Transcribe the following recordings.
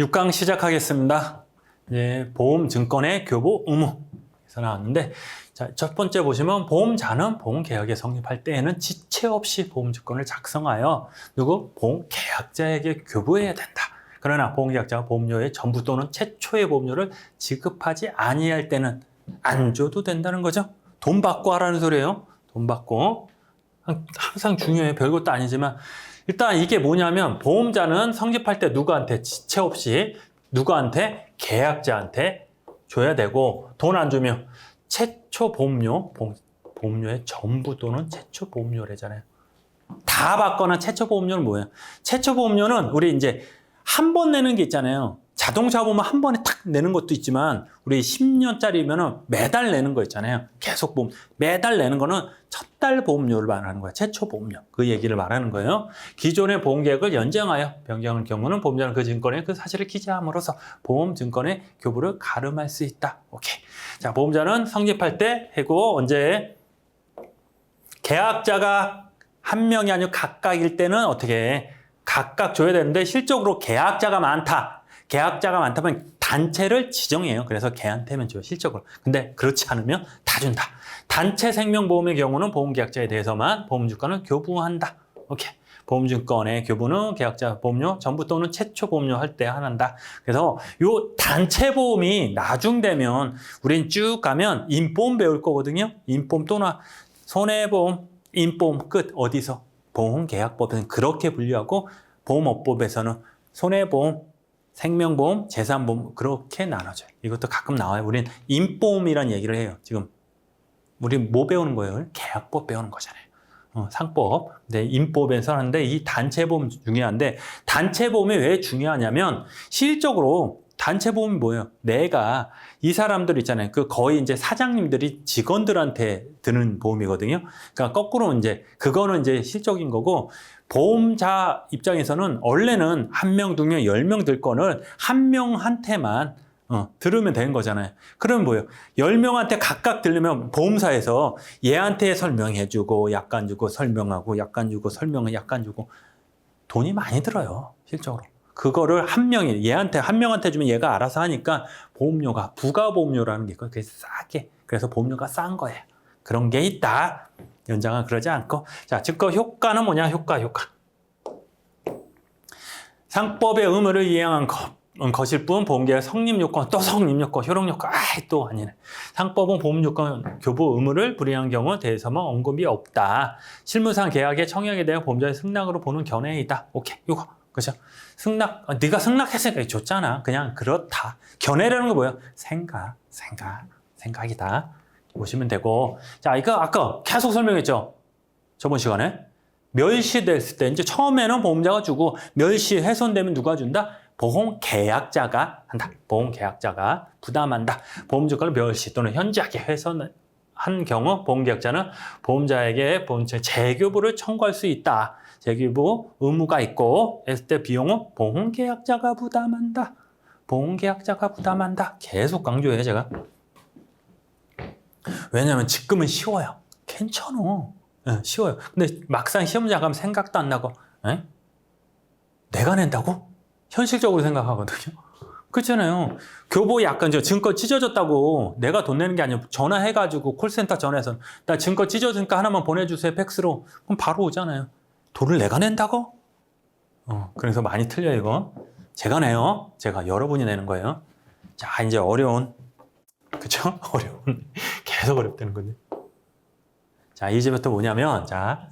6강 시작하겠습니다. 이제 보험증권의 교부 의무에서 나왔는데, 자, 첫 번째 보시면 보험자는 보험계약이 성립할 때에는 지체 없이 보험증권을 작성하여 누구? 보험계약자에게 교부해야 된다. 그러나 보험계약자가 보험료의 전부 또는 최초의 보험료를 지급하지 아니할 때는 안 줘도 된다는 거죠. 돈 받고 하라는 소리예요. 돈 받고. 항상 중요해요. 별것도 아니지만 일단 이게 뭐냐면 보험자는 성립할 때 누구한테 지체 없이 누구한테? 계약자한테 줘야 되고, 돈 안 주면 최초 보험료, 보험료의 전부 또는 최초 보험료래잖아요. 다 받거나 최초 보험료는 뭐예요? 최초 보험료는 우리 이제 한 번 내는 게 있잖아요. 자동차 보면 한 번에 탁 내는 것도 있지만 우리 10년짜리면은 매달 내는 거 있잖아요. 계속 보험. 매달 내는 거는 첫 달 보험료를 말하는 거야. 최초 보험료. 그 얘기를 말하는 거예요. 기존의 보험계약을 연장하여 변경할 경우는 보험자는 그 증권에 그 사실을 기재함으로써 보험증권의 교부를 가름할 수 있다. 오케이. 자, 보험자는 성립할 때 해고 언제? 계약자가 한 명이 아니고 각각일 때는 어떻게 해? 각각 줘야 되는데 실적으로 계약자가 많다. 계약자가 많다면 단체를 지정해요. 그래서 걔한테만 줘요, 실적으로. 근데 그렇지 않으면 다 준다. 단체 생명보험의 경우는 보험계약자에 대해서만 보험증권을 교부한다. 오케이. 보험증권의 교부는 계약자 보험료 전부 또는 최초 보험료 할 때 한다. 그래서 요 단체 보험이 나중되면 우린 쭉 가면 인보험 배울 거거든요. 인보험 또는 손해보험, 인보험 끝 어디서? 보험계약법에서는 그렇게 분류하고 보험업법에서는 손해보험, 생명보험, 재산보험 그렇게 나눠져요. 이것도 가끔 나와요. 우린 인보험이라는 얘기를 해요. 지금 우리 뭐 배우는 거예요? 계약법 배우는 거잖아요. 상법. 근데 인법에서 하는데 이 단체보험 중요한데 단체보험이 왜 중요하냐면 실질적으로 단체보험이 뭐예요? 내가 이 사람들 있잖아요. 그 거의 이제 사장님들이 직원들한테 드는 보험이거든요. 그러니까 거꾸로 이제 그거는 이제 실적인 거고 보험자 입장에서는 원래는 1명, 2명, 10명 들 거를 한 명한테만 들으면 되는 거잖아요. 그러면 뭐예요? 10명한테 각각 들으면 보험사에서 얘한테 설명해주고 약간 주고 설명하고 약간 주고 설명을 약간 주고 돈이 많이 들어요. 실적으로. 그거를 한 명이 얘한테 한 명한테 주면 얘가 알아서 하니까 보험료가 부가보험료라는 게 있고 그게 싸게 그래서 보험료가 싼 거예요. 그런 게 있다. 연장은 그러지 않고 자 증거 효과는 뭐냐? 효과 상법의 의무를 이행한 것일 뿐 보험계약 성립요건 또 성립요건 효력요건 또 아니네. 상법은 보험요건 교부 의무를 불이한 경우 대해서만 언급이 없다. 실무상 계약의 청약에 대한 보험자의 승낙으로 보는 견해이다. 오케이 이거 그죠? 승낙 네가 승낙했으니까 좋잖아. 그냥 그렇다. 견해라는 거 뭐야? 생각이다. 보시면 되고 자 이거 아까 계속 설명했죠. 저번 시간에 멸시됐을 때 이제 처음에는 보험자가 주고 멸시 훼손되면 누가 준다? 보험계약자가 한다. 보험계약자가 부담한다. 보험증권을 멸시 또는 현저하게 훼손한 경우 보험계약자는 보험자에게 보험증 재교부를 청구할 수 있다. 재교부 의무가 있고 했을 때 비용은 보험계약자가 부담한다. 보험계약자가 부담한다. 계속 강조해요 제가. 왜냐면 지금은 쉬워요. 괜찮아. 쉬워요. 근데 막상 시험장 가면 생각도 안 나고 내가 낸다고? 현실적으로 생각하거든요. 그렇잖아요. 교보 약간 저 증거 찢어졌다고 내가 돈 내는 게 아니고 전화해가지고 콜센터 전화해서 나 증거 찢어지니까 하나만 보내주세요 팩스로. 그럼 바로 오잖아요. 돈을 내가 낸다고? 그래서 많이 틀려요 이거. 제가 내요. 제가 여러분이 내는 거예요. 자 이제 어려운 그쵸? 어려운 계속 어렵다는 건데. 자 이제부터 뭐냐면 자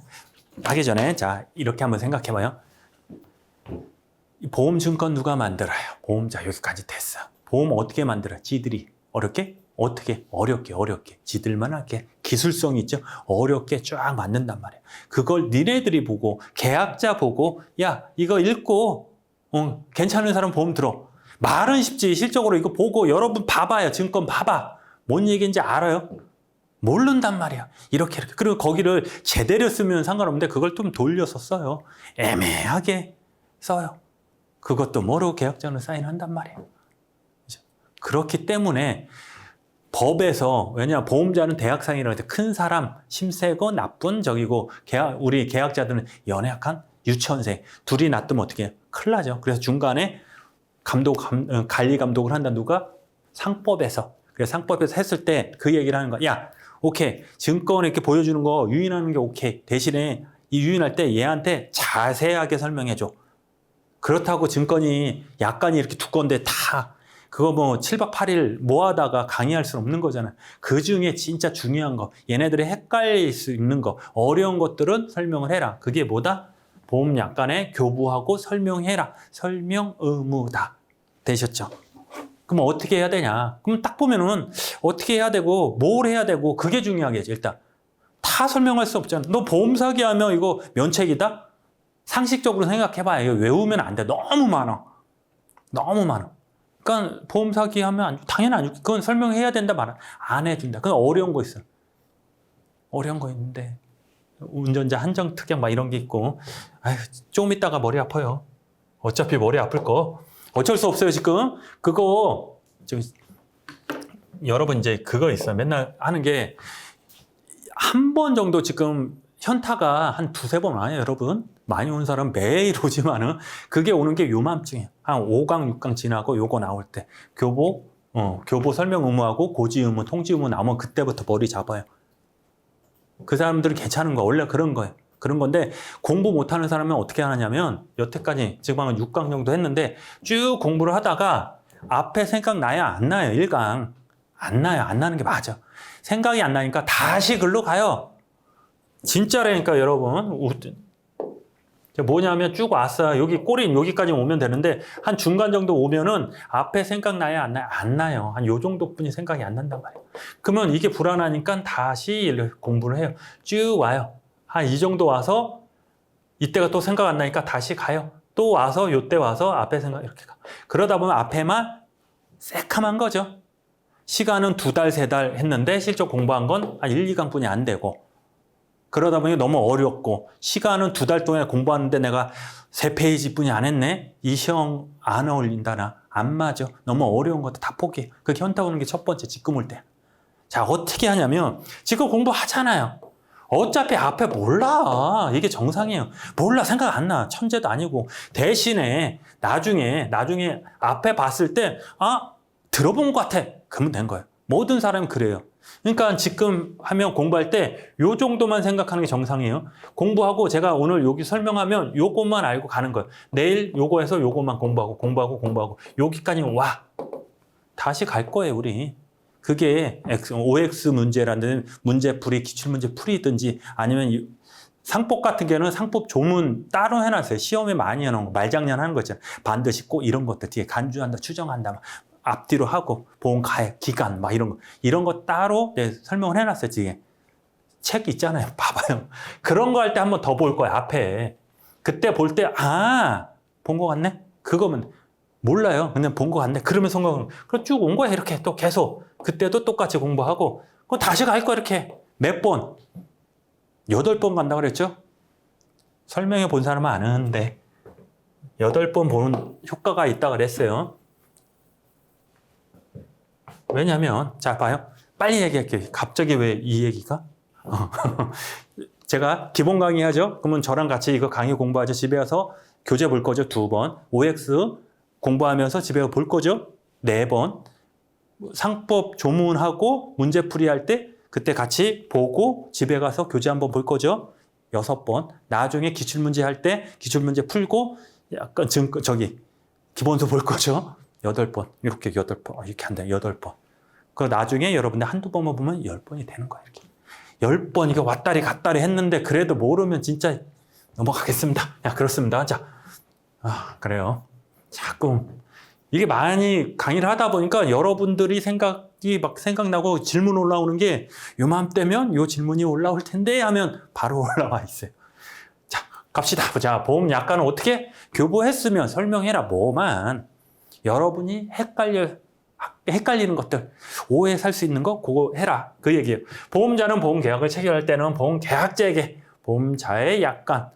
하기 전에 자 이렇게 한번 생각해봐요. 보험증권 누가 만들어요? 보험자 여기까지 됐어. 보험 어떻게 만들어? 지들이 어렵게? 어떻게? 어렵게 지들만 할게 기술성 있죠? 어렵게 쫙 만든단 말이에요. 그걸 니네들이 보고 계약자 보고 야 이거 읽고 괜찮은 사람 보험 들어. 말은 쉽지 실적으로 이거 보고 여러분 봐봐요. 증권 봐봐. 뭔 얘기인지 알아요? 모른단 말이야. 이렇게. 그리고 거기를 제대로 쓰면 상관없는데 그걸 좀 돌려서 써요. 애매하게 써요. 그것도 모르고 계약자는 사인한단 말이에요. 그렇기 때문에 법에서 왜냐 보험자는 대학상이라고 해서 큰 사람, 심세고 나쁜 적이고 우리 계약자들은 연약한 유치원생 둘이 놔두면 어떻게 해요? 큰일 나죠. 그래서 중간에 관리 감독을 한다. 누가? 상법에서. 그래서 상법에서 했을 때 그 얘기를 하는 거야. 야, 오케이. 증권을 이렇게 보여주는 거 유인하는 게 오케이. 대신에 이 유인할 때 얘한테 자세하게 설명해줘. 그렇다고 증권이 약간이 이렇게 두꺼운데 다 그거 뭐 7박 8일 모아다가 강의할 수는 없는 거잖아. 그 중에 진짜 중요한 거, 얘네들이 헷갈릴 수 있는 거, 어려운 것들은 설명을 해라. 그게 뭐다? 보험 약관에 교부하고 설명해라. 설명 의무다. 되셨죠? 그럼 어떻게 해야 되냐? 그럼 딱 보면은 어떻게 해야 되고 뭘 해야 되고 그게 중요하겠지. 일단 다 설명할 수 없잖아. 너 보험 사기 하면 이거 면책이다? 상식적으로 생각해봐. 이거 외우면 안 돼. 너무 많아. 너무 많아. 그러니까 보험 사기 하면 당연히 안 줄. 그건 설명해야 된다 말 안 해준다. 그건 어려운 거 있어. 어려운 거 있는데 운전자 한정 특약 막 이런 게 있고, 아휴, 조금 있다가 머리 아파요. 어차피 머리 아플 거 어쩔 수 없어요 지금. 그거 여러분 이제 그거 있어요. 맨날 하는 게 한 번 정도 지금 현타가 한 두세 번 와요 여러분. 많이 온 사람 매일 오지만은 그게 오는 게 요맘쯤이에요. 한 5강 6강 지나고 요거 나올 때 교보 설명 의무하고 고지 의무 통지 의무 나오면 그때부터 머리 잡아요. 그 사람들은 괜찮은 거 원래 그런 거예요. 그런 건데 공부 못하는 사람은 어떻게 하냐면 여태까지 지금 한 6강 정도 했는데 쭉 공부를 하다가 앞에 생각나야 안 나요. 1강 안 나요. 안 나는 게 맞아. 생각이 안 나니까 다시 글로 가요. 진짜라니까 여러분. 뭐냐면 쭉 왔어. 여기 꼬린 여기까지 오면 되는데 한 중간 정도 오면은 앞에 생각나야 안 나요? 안 나요. 한 요 정도뿐이 생각이 안 난단 말이에요. 그러면 이게 불안하니까 다시 공부를 해요. 쭉 와요. 한 이 정도 와서 이때가 또 생각 안 나니까 다시 가요. 또 와서 요때 와서 앞에 생각 이렇게 가. 그러다 보면 앞에만 새카만 거죠. 시간은 2달, 3달 했는데 실제 공부한 건 한 1, 2강뿐이 안 되고 그러다 보니 너무 어렵고 시간은 2달 동안 공부하는데 내가 3페이지뿐이 안 했네? 이 시험 안 어울린다 나. 안 맞아. 너무 어려운 것도 다 포기해. 그 현타 오는 게 첫 번째 지금 올 때. 자 어떻게 하냐면 지금 공부하잖아요. 어차피 앞에 몰라. 이게 정상이에요. 몰라. 생각 안 나. 천재도 아니고. 대신에 나중에 앞에 봤을 때 들어본 것 같아. 그러면 된 거예요. 모든 사람이 그래요. 그러니까 지금 하면 공부할 때 요 정도만 생각하는 게 정상이에요. 공부하고 제가 오늘 여기 설명하면 요것만 알고 가는 거예요. 내일 요거에서 요것만 공부하고 여기까지 와. 다시 갈 거예요, 우리. 그게 OX 문제라는 문제풀이, 기출문제 풀이든지 아니면 상법 같은 경우는 상법 조문 따로 해놨어요. 시험에 많이 해놓은 거, 말장난 하는 거 있잖아요. 반드시 꼭 이런 것들 뒤에 간주한다, 추정한다, 막 앞뒤로 하고 보험 가액, 기간 막 이런 거 따로 설명을 해놨어요. 뒤에 책 있잖아요. 봐봐요. 그런 거 할 때 한 번 더 볼 거예요. 앞에 그때 볼 때 본 거 같네. 그거면 몰라요. 그냥 본 거 같네. 그러면 성공을 그럼 쭉 온 거야. 이렇게 또 계속 그때도 똑같이 공부하고 그럼 다시 갈 거 이렇게 몇 번 8번 간다 그랬죠. 설명해 본 사람은 아는데 8번 보는 효과가 있다 그랬어요. 왜냐면 자 봐요. 빨리 얘기할게요. 갑자기 왜 이 얘기가? 제가 기본 강의 하죠. 그러면 저랑 같이 이거 강의 공부하죠. 집에 와서 교재 볼 거죠. 2번. OX 공부하면서 집에 볼 거죠. 4번. 상법 조문하고 문제풀이 할 때 그때 같이 보고 집에 가서 교재 한번 볼 거죠. 6번. 나중에 기출문제 할 때 기출문제 풀고 약간 기본서 볼 거죠. 8번. 이렇게 8번. 이렇게 한다. 8번. 그 나중에 여러분들 한두 번만 보면 10번이 되는 거예요. 이렇게. 10번 이거 왔다리 갔다리 했는데 그래도 모르면 진짜 넘어가겠습니다. 야, 그렇습니다. 자, 그래요. 자꾸 이게 많이 강의를 하다 보니까 여러분들이 생각이 막 생각나고 질문 올라오는 게 요맘때면 요 질문이 올라올 텐데 하면 바로 올라와 있어요. 자, 갑시다. 자, 보험 약관은 어떻게 교부했으면 설명해라. 뭐만 여러분이 헷갈리는 것들, 오해 살 수 있는 거 그거 해라. 그 얘기예요. 보험자는 보험계약을 체결할 때는 보험계약자에게 보험자의 약관,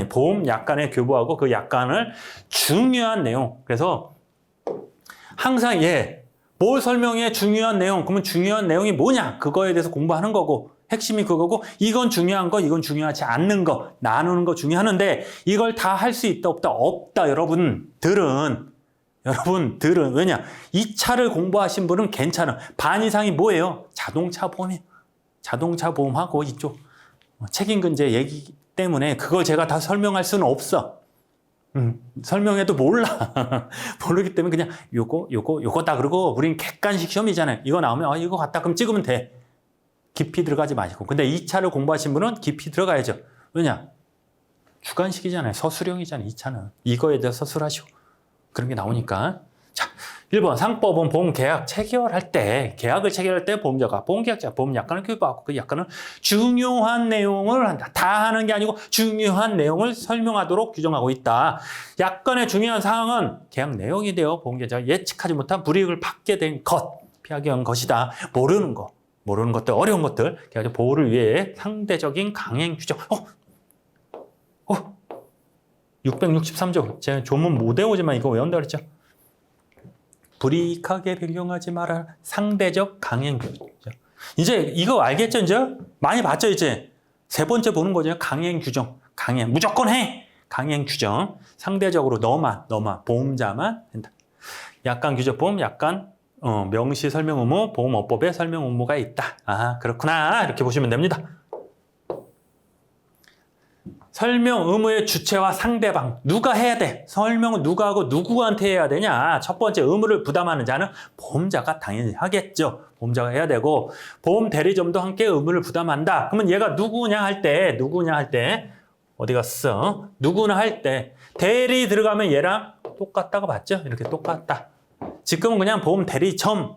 보험 약관에 교부하고 그 약관을 중요한 내용. 그래서 항상 뭘 설명해 중요한 내용. 그러면 중요한 내용이 뭐냐? 그거에 대해서 공부하는 거고 핵심이 그거고 이건 중요한 거, 이건 중요하지 않는 거 나누는 거 중요하는데 이걸 다 할 수 있다 없다? 없다. 여러분들은 여러분들은 왜냐? 이 차를 공부하신 분은 괜찮아. 반 이상이 뭐예요? 자동차 보험이에요. 자동차 보험하고 이쪽 책임근제 얘기 때문에 그걸 제가 다 설명할 수는 없어. 설명해도 몰라. 모르기 때문에 그냥 요거다. 그러고 우린 객관식 시험이잖아요. 이거 나오면 이거 같다. 그럼 찍으면 돼. 깊이 들어가지 마시고. 근데 이 차를 공부하신 분은 깊이 들어가야죠. 왜냐? 주관식이잖아요. 서술형이잖아요. 이 차는. 이거에 대해서 서술하시고. 그런 게 나오니까. 자, 1번 상법은 보험 계약 체결할 때, 계약을 체결할 때 보험자가 보험계약자, 보험약관을 교부하고 그 약관은 중요한 내용을 한다. 다 하는 게 아니고 중요한 내용을 설명하도록 규정하고 있다. 약관의 중요한 사항은 계약 내용이 되어 보험계약자가 예측하지 못한 불이익을 받게 된 것, 피하기 위한 것이다. 모르는 것들, 어려운 것들, 계약자 보호를 위해 상대적인 강행 규정. 663조. 제가 조문 못 외우지만 이거 외운다 그랬죠. 불이익하게 변경하지 마라. 상대적 강행 규정. 이제 이거 알겠죠? 이제 많이 봤죠? 이제 세 번째 보는 거죠. 강행 규정. 강행. 무조건 해. 강행 규정. 상대적으로 너만 보험자만 된다. 약관 규정보험, 약관 명시 설명 의무, 보험업법에 설명 의무가 있다. 아, 그렇구나. 이렇게 보시면 됩니다. 설명 의무의 주체와 상대방 누가 해야 돼? 설명은 누가 하고 누구한테 해야 되냐? 첫 번째 의무를 부담하는 자는 보험자가 당연히 하겠죠. 보험자가 해야 되고 보험 대리점도 함께 의무를 부담한다. 그러면 얘가 누구냐 할 때 어디 갔어? 누구나 할 때 대리 들어가면 얘랑 똑같다고 봤죠? 이렇게 똑같다. 지금은 그냥 보험 대리점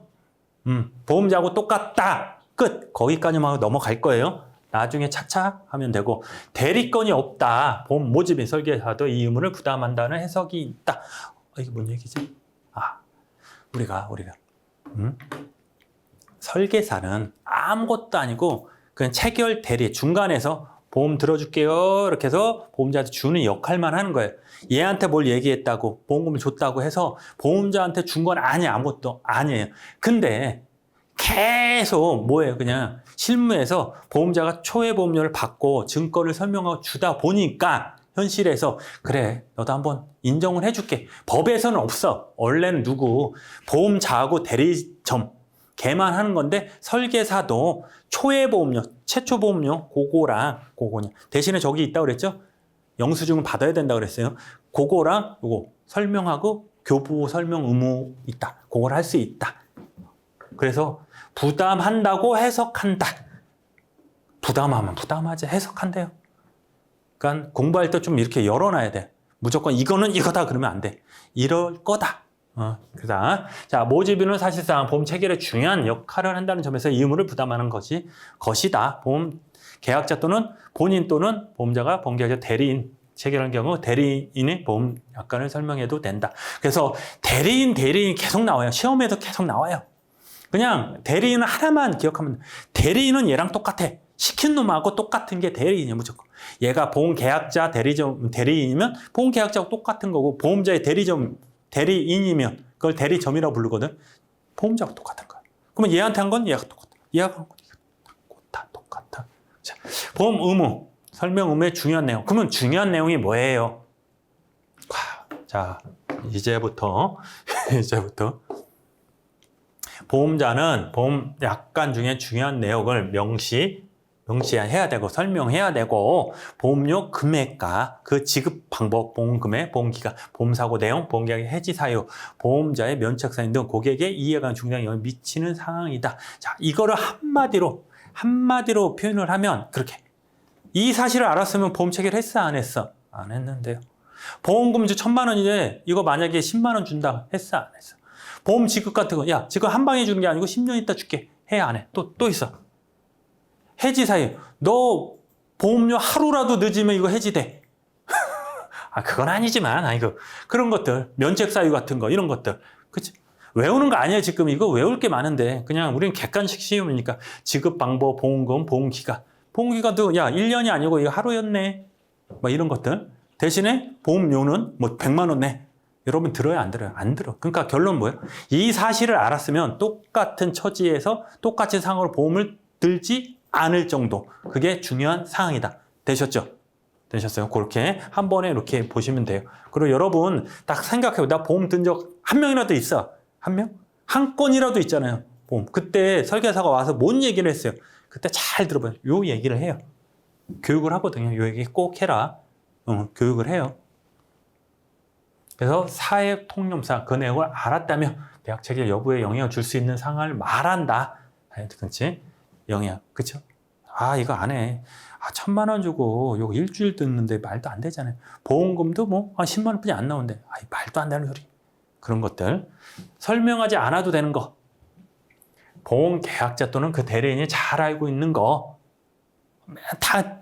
보험자하고 똑같다. 끝. 거기까지만 넘어갈 거예요. 나중에 차차 하면 되고 대리권이 없다. 보험 모집인 설계사도 이 의무를 부담한다는 해석이 있다. 이게 뭔 얘기지? 우리가 설계사는 아무것도 아니고 그냥 체결 대리 중간에서 보험 들어줄게요. 이렇게 해서 보험자한테 주는 역할만 하는 거예요. 얘한테 뭘 얘기했다고 보험금을 줬다고 해서 보험자한테 준 건 아니에요. 아무것도 아니에요. 근데 계속 뭐예요? 그냥 실무에서 보험자가 초회 보험료를 받고 증권을 설명하고 주다 보니까 현실에서 그래 너도 한번 인정을 해줄게. 법에서는 없어. 원래는 보험자하고 대리점 걔만 하는 건데 설계사도 초회 보험료, 최초 보험료 그거냐 대신에 저기 있다고 그랬죠? 영수증을 받아야 된다고 그랬어요. 그거랑 요거 설명하고 교부 설명 의무 있다. 그걸 할 수 있다. 그래서 부담한다고 해석한다. 부담하면 부담하지 해석한대요. 그러니까 공부할 때 좀 이렇게 열어놔야 돼. 무조건 이거는 이거다 그러면 안 돼. 이럴 거다. 그다. 자, 모집인은 사실상 보험 체결에 중요한 역할을 한다는 점에서 이 의무를 부담하는 것이다. 보험 계약자 또는 본인 또는 보험자가 보험계약자 대리인 체결한 경우 대리인의 보험 약관을 설명해도 된다. 그래서 대리인 계속 나와요. 시험에도 계속 나와요. 그냥 대리인은 하나만 기억하면 대리인은 얘랑 똑같아. 시킨 놈하고 똑같은 게 대리인이야 무조건. 얘가 보험계약자 대리인이면 보험계약자하고 똑같은 거고 보험자의 대리인이면 그걸 대리점이라고 부르거든. 보험자하고 똑같은 거야. 그러면 얘한테 한 건 얘가 똑같아. 얘하고 한 건 다 똑같아. 자, 보험 의무, 설명 의무의 중요한 내용. 그러면 중요한 내용이 뭐예요? 자, 이제부터 보험자는 보험 약관 중에 중요한 내용을 명시해야 되고 설명해야 되고 보험료 금액과 그 지급 방법, 보험금액, 보험기간, 보험사고 내용, 보험계약의 해지 사유, 보험자의 면책 사유 등 고객의 이해에 관한 중요한 영향을 미치는 상황이다. 자, 이거를 한마디로 표현을 하면 그렇게. 이 사실을 알았으면 보험 체결했어 안 했어? 안 했는데요. 보험금주 1,000만 원인데 이거 만약에 10만 원 준다 했어 안 했어? 보험 지급 같은 거, 야, 지금 한 방에 주는 게 아니고 10년 있다 줄게. 해, 안 해? 또 있어. 해지 사유. 너 보험료 하루라도 늦으면 이거 해지돼. 그건 아니지만, 그런 것들. 면책 사유 같은 거, 이런 것들. 그치? 외우는 거 아니에요, 지금. 이거 외울 게 많은데. 그냥 우리는 객관식 시험이니까. 지급 방법, 보험금, 보험기간. 보험기간도, 야, 1년이 아니고 이거 하루였네. 이런 것들. 대신에 보험료는 100만 원 내. 여러분 들어요? 안 들어요? 안 들어. 그러니까 결론 뭐예요? 이 사실을 알았으면 똑같은 처지에서 똑같은 상황으로 보험을 들지 않을 정도. 그게 중요한 사항이다. 되셨죠? 되셨어요? 그렇게 한 번에 이렇게 보시면 돼요. 그리고 여러분 딱 생각해요. 나 보험 든 적 한 명이라도 있어. 한 명? 한 건이라도 있잖아요. 보험. 그때 설계사가 와서 뭔 얘기를 했어요? 그때 잘 들어봐요. 요 얘기를 해요. 교육을 하거든요. 요 얘기 꼭 해라. 교육을 해요. 그래서 사회 통념상 그 내용을 알았다면 대학 체계 여부에 영향을 줄 수 있는 상황을 말한다. 그렇지? 영향. 그쵸? 아, 이거 안 해. 아, 1,000만 원 주고 요거 일주일 듣는데 말도 안 되잖아요. 보험금도 뭐 한 10만 원뿐이 안 나오는데 말도 안 되는 소리. 그런 것들. 설명하지 않아도 되는 거. 보험 계약자 또는 그 대리인이 잘 알고 있는 거. 다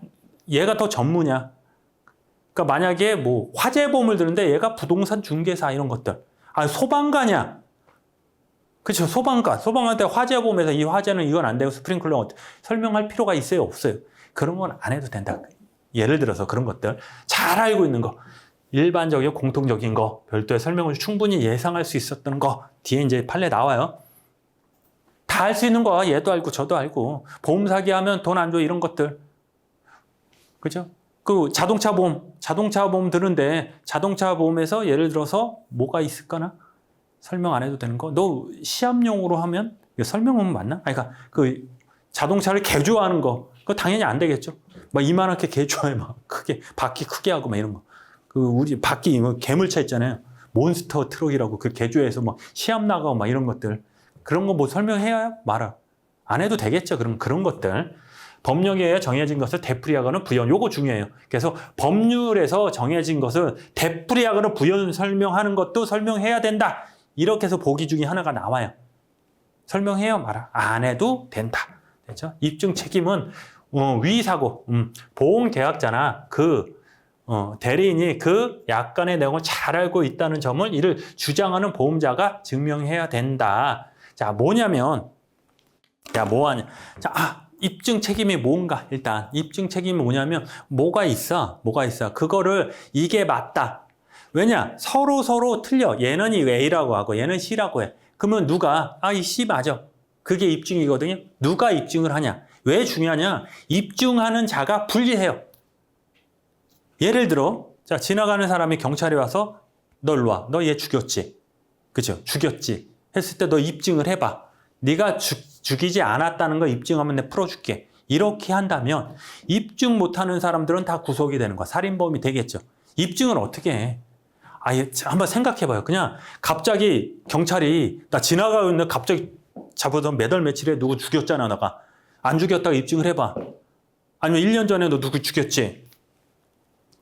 얘가 더 전문이야. 그러니까 만약에 뭐 화재보험을 드는데 얘가 부동산 중개사 이런 것들. 아, 소방관이야. 그렇죠. 소방관한테 화재보험에서 이 화재는 이건 안 되고 스프링클러 설명할 필요가 있어요, 없어요? 그런 건 안 해도 된다. 예를 들어서 그런 것들 잘 알고 있는 거, 일반적이고 공통적인 거, 별도의 설명을 충분히 예상할 수 있었던 거 뒤에 이제 판례 나와요. 다 알 수 있는 거야. 얘도 알고 저도 알고. 보험 사기하면 돈 안 줘 이런 것들. 그죠? 그 자동차 보험 드는데 자동차 보험에서 예를 들어서 뭐가 있을까나? 설명 안 해도 되는 거. 너 시합용으로 하면 설명은 맞나? 아니, 그러니까 그 자동차를 개조하는 거. 그거 당연히 안 되겠죠. 막 이만하게 개조해 막 크게 바퀴 크게 하고 막 이런 거. 그 우리 바퀴 괴물차 있잖아요. 몬스터 트럭이라고 그 개조해서 막 시합 나가고 막 이런 것들. 그런 거 뭐 설명해야 말아. 안 해도 되겠죠. 그런 것들. 법령에 정해진 것을 되풀이하거나 부연. 요거 중요해요. 그래서 법률에서 정해진 것을 되풀이하거나 부연 설명하는 것도 설명해야 된다. 이렇게 해서 보기 중에 하나가 나와요. 설명해요 말아. 안 해도 된다. 됐죠? 입증 책임은 위사고 보험 계약자나 그 대리인이 그 약관의 내용을 잘 알고 있다는 점을 이를 주장하는 보험자가 증명해야 된다. 자, 뭐냐면 뭐하냐. 자, 입증 책임이 뭔가. 일단 입증 책임이 뭐냐면 뭐가 있어. 그거를 이게 맞다. 왜냐? 서로 틀려. 얘는 A라고 하고 얘는 C라고 해. 그러면 누가 이 C 맞아. 그게 입증이거든요. 누가 입증을 하냐? 왜 중요하냐? 입증하는 자가 불리해요. 예를 들어 자, 지나가는 사람이 경찰이 와서 너 일로 와. 너 얘 죽였지. 그죠? 죽였지. 했을 때 너 입증을 해봐. 네가 죽이지 않았다는 거 입증하면 내가 풀어줄게. 이렇게 한다면 입증 못하는 사람들은 다 구속이 되는 거야. 살인범이 되겠죠. 입증을 어떻게 해? 한번 생각해봐요. 그냥 갑자기 경찰이 나 지나가고 있는데 갑자기 잡아서 몇 월 며칠에 누구 죽였잖아. 너가 안 죽였다고 입증을 해봐. 아니면 1년 전에 너 누구 죽였지?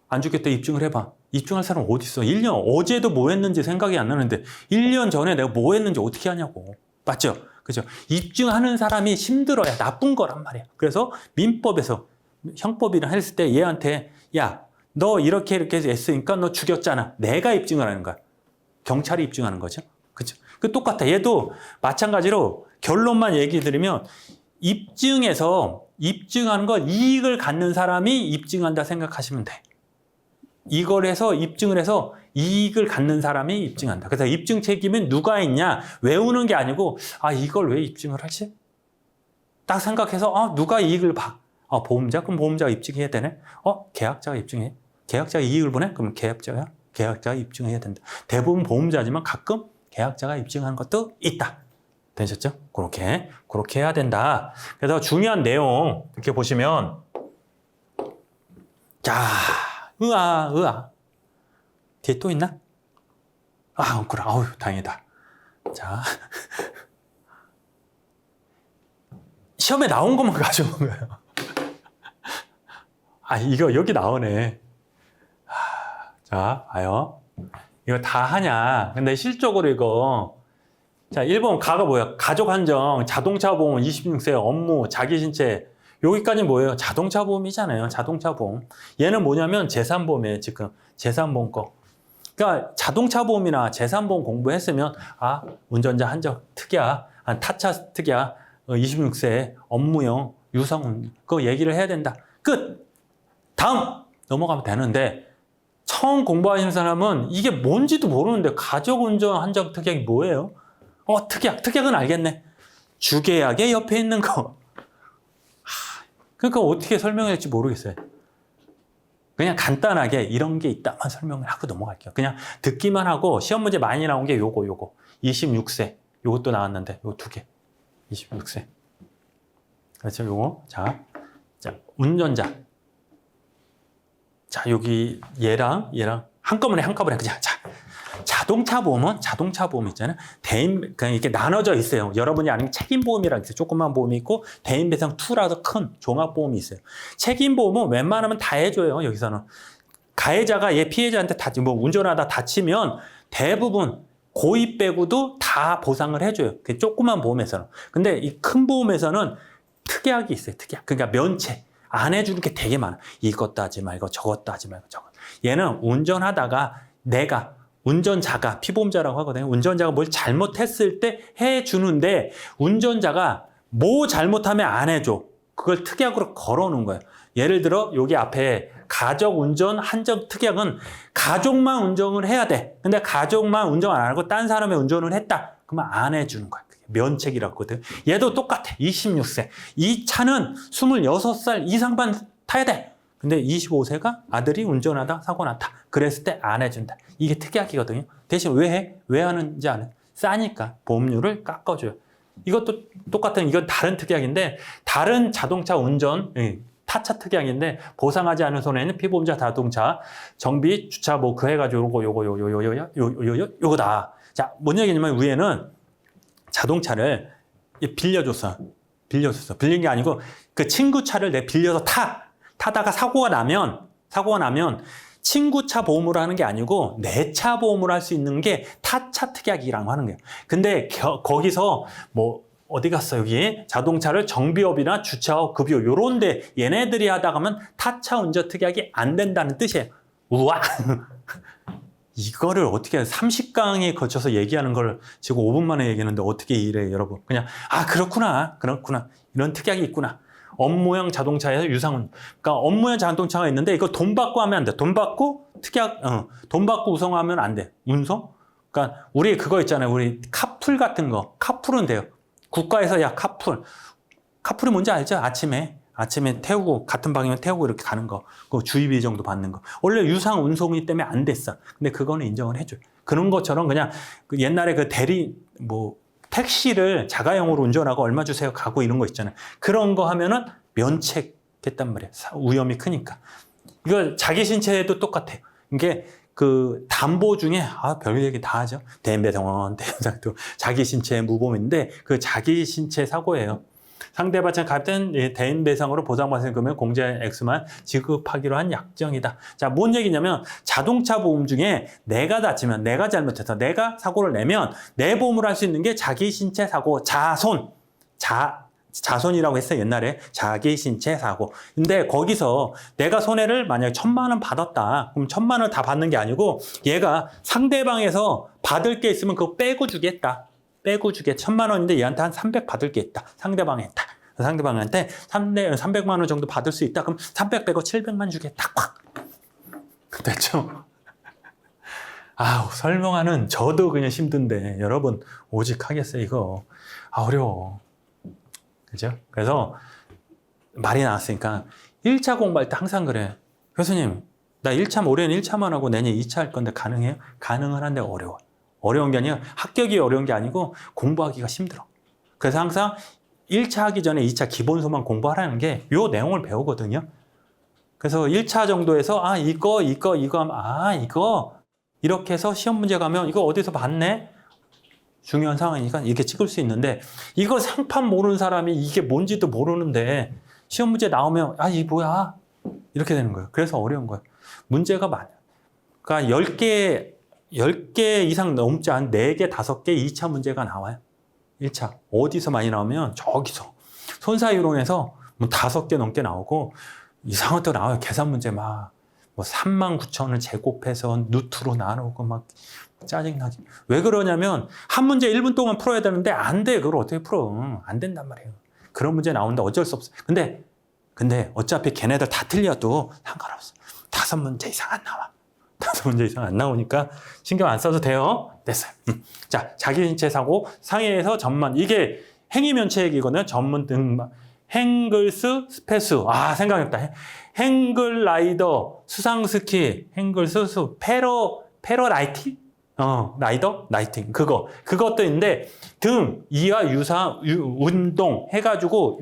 안 죽였다고 입증을 해봐. 입증할 사람 어디 있어? 1년 어제도 뭐 했는지 생각이 안 나는데 1년 전에 내가 뭐 했는지 어떻게 하냐고. 맞죠? 그죠? 입증하는 사람이 힘들어야 나쁜 거란 말이야. 그래서 민법에서 형법이랑 했을 때 얘한테 야, 너 이렇게 해서 했으니까 너 죽였잖아. 내가 입증을 하는 거야. 경찰이 입증하는 거죠. 그죠? 그 똑같아. 얘도 마찬가지로 결론만 얘기 드리면 입증하는 건 이익을 갖는 사람이 입증한다 생각하시면 돼. 이걸 해서 입증을 해서 이익을 갖는 사람이 입증한다. 그래서 입증 책임은 누가 있냐? 외우는 게 아니고 이걸 왜 입증을 하지? 딱 생각해서 누가 이익을 봐? 보험자? 그럼 보험자가 입증해야 되네? 계약자가 입증해? 계약자가 이익을 보내? 그럼 계약자가 입증해야 된다. 대부분 보험자지만 가끔 계약자가 입증하는 것도 있다. 되셨죠? 그렇게 해야 된다. 그래서 중요한 내용 이렇게 보시면 자, 으아. 뒤에 또 있나? 그래. 다행이다. 자. 시험에 나온 것만 가져온 거예요. 이거 여기 나오네. 자, 봐요. 이거 다 하냐. 근데 실적으로 이거. 자, 1번 가가 뭐야? 가족 한정, 자동차 보험, 26세, 업무, 자기 신체. 여기까지 뭐예요? 자동차 보험이잖아요. 자동차 보험. 얘는 뭐냐면 재산보험이에요. 지금 재산보험 거. 그러니까 자동차 보험이나 재산보험 공부했으면 운전자 한정 특이야. 타차 특이야. 26세 업무용 유성 그거 얘기를 해야 된다. 끝. 다음 넘어가면 되는데 처음 공부하시는 사람은 이게 뭔지도 모르는데 가족 운전 한정 특약이 뭐예요? 특약은 알겠네. 주계약의 옆에 있는 거. 그러니까 어떻게 설명할지 모르겠어요. 그냥 간단하게 이런 게 있다만 설명을 하고 넘어갈게요. 그냥 듣기만 하고 시험 문제 많이 나온 게 요거. 26세. 요것도 나왔는데 요 두 개. 26세. 그렇죠. 요거. 자, 운전자. 자, 여기 얘랑 한꺼번에 그냥 자. 자동차 보험 있잖아요. 그냥 이렇게 나눠져 있어요. 여러분이 아는 책임보험이라고 있어요. 조그만 보험이 있고 대인배상 2라서 큰 종합보험이 있어요. 책임보험은 웬만하면 다 해줘요. 여기서는 가해자가 얘 피해자한테 운전하다 다치면 대부분 고의 빼고도 다 보상을 해줘요. 그 조그만 보험에서는. 근데 이 큰 보험에서는 특약이 있어요. 특약. 그러니까 면책. 안 해주는 게 되게 많아. 이것도 하지 말고 저것도 하지 말고 저것. 얘는 운전하다가 운전자가 피보험자라고 하거든요. 운전자가 뭘 잘못했을 때 해주는데 운전자가 뭐 잘못하면 안 해줘. 그걸 특약으로 걸어놓은 거예요. 예를 들어 여기 앞에 가족운전 한정 특약은 가족만 운전을 해야 돼. 근데 가족만 운전 안 하고 딴 사람의 운전을 했다. 그러면 안 해주는 거야. 면책이라고 하거든. 얘도 똑같아. 26세. 이 차는 26살 이상만 타야 돼. 근데 25세가 아들이 운전하다 사고 났다. 그랬을 때 안 해준다. 이게 특약이거든요. 대신 왜 해? 왜 하는지 아는? 싸니까 보험료를 깎아줘요. 이것도 똑같은 이건 다른 특약인데 다른 자동차 운전 타차 특약인데 보상하지 않은 손해는 피보험자 자동차 정비 주차 그 해가지고 요거다. 자, 뭔 얘기냐면 위에는 자동차를 빌려줬어. 빌린 게 아니고 그 친구 차를 내 빌려서 타다가 사고가 나면 친구 차 보험으로 하는 게 아니고 내 차 보험으로 할 수 있는 게 타차 특약이라고 하는 거예요. 근데 거기서 어디 갔어 여기 자동차를 정비업이나 주차업 급여 요런데 얘네들이 하다 가면 타차 운전 특약이 안 된다는 뜻이에요. 우와. 이거를 어떻게 30강에 거쳐서 얘기하는 걸 지금 5분 만에 얘기하는데 어떻게 이래 여러분. 그냥 그렇구나 이런 특약이 있구나. 업무용 자동차에서 유상운. 그러니까 업무용 자동차가 있는데 이거 돈 받고 하면 안 돼. 돈 받고 돈 받고 우성하면 안 돼. 운송? 그러니까 우리 그거 있잖아요. 우리 카풀 같은 거. 카풀은 돼요. 국가에서 카풀이 뭔지 알죠? 아침에 태우고 같은 방향으로 태우고 이렇게 가는 거. 그 주의비 정도 받는 거. 원래 유상 운송이 때문에 안 됐어. 근데 그거는 인정을 해줘요. 그런 것처럼 그냥 옛날에 그 택시를 자가용으로 운전하고 얼마 주세요 가고 이런 거 있잖아요. 그런 거 하면은 면책했단 말이에요. 위험이 크니까. 이거 자기 신체도 똑같아요. 이게 그 담보 중에 별 얘기 다 하죠. 대인배상원, 대인상도 자기 신체 무보험인데 그 자기 신체 사고예요. 상대방이 가입된 대인배상으로 보상받은 금액 공제 액수만 지급하기로 한 약정이다. 자, 뭔 얘기냐면 자동차 보험 중에 내가 다치면 내가 잘못해서 내가 사고를 내면 내 보험으로 할 수 있는 게 자기 신체 사고, 자손이라고 했어요. 옛날에 자기 신체 사고. 근데 거기서 내가 손해를 만약에 1,000만 원 받았다. 그럼 1,000만 원 다 받는 게 아니고 얘가 상대방에서 받을 게 있으면 그거 빼고 주겠다. 1,000만 원인데 얘한테 한 300 받을 게 있다. 상대방한테 300만 원 정도 받을 수 있다. 그럼 300 빼고 700만 주겠다. 콱. 됐죠? 설명하는 저도 그냥 힘든데 여러분 오직 하겠어요 이거. 어려워. 그죠? 그래서 말이 나왔으니까 1차 공부할 때 항상 그래. 교수님, 나 올해는 1차만 하고 내년 2차 할 건데 가능해요? 가능은 한데 어려워. 어려운 게 아니라 합격이 어려운 게 아니고 공부하기가 힘들어. 그래서 항상 1차 하기 전에 2차 기본서만 공부하라는 게 요 내용을 배우거든요. 그래서 1차 정도에서 이거 하면 이거 이렇게 해서 시험 문제 가면 이거 어디서 봤네? 중요한 상황이니까 이렇게 찍을 수 있는데 이거 상판 모르는 사람이 이게 뭔지도 모르는데 시험 문제 나오면 이게 뭐야? 이렇게 되는 거예요. 그래서 어려운 거예요. 문제가 많아요. 그러니까 10개 이상 넘지 않은 4개, 5개 2차 문제가 나와요. 1차. 어디서 많이 나오면 저기서. 손사이론에서 5개 넘게 나오고 이상한 것도 나와요. 계산 문제 39,000을 제곱해서 루트로 나누고 짜증나지. 왜 그러냐면 한 문제 1분 동안 풀어야 되는데 안 돼. 그걸 어떻게 풀어? 안 된단 말이에요. 그런 문제 나오는데 어쩔 수 없어. 근데 어차피 걔네들 다 틀려도 상관없어. 5문제 이상 안 나와. 5문제 이상 안 나오니까 신경 안 써도 돼요. 됐어요. 자, 자기 신체 사고 상해에서 전만. 이게 행위면책이거든요. 전문 등 행글스 스페수. 아, 생각했다. 행글라이더, 수상스키, 행글스 수, 페로라이팅? 라이더? 라이팅. 그것도 있는데, 등, 이하 유사, 운동 해가지고,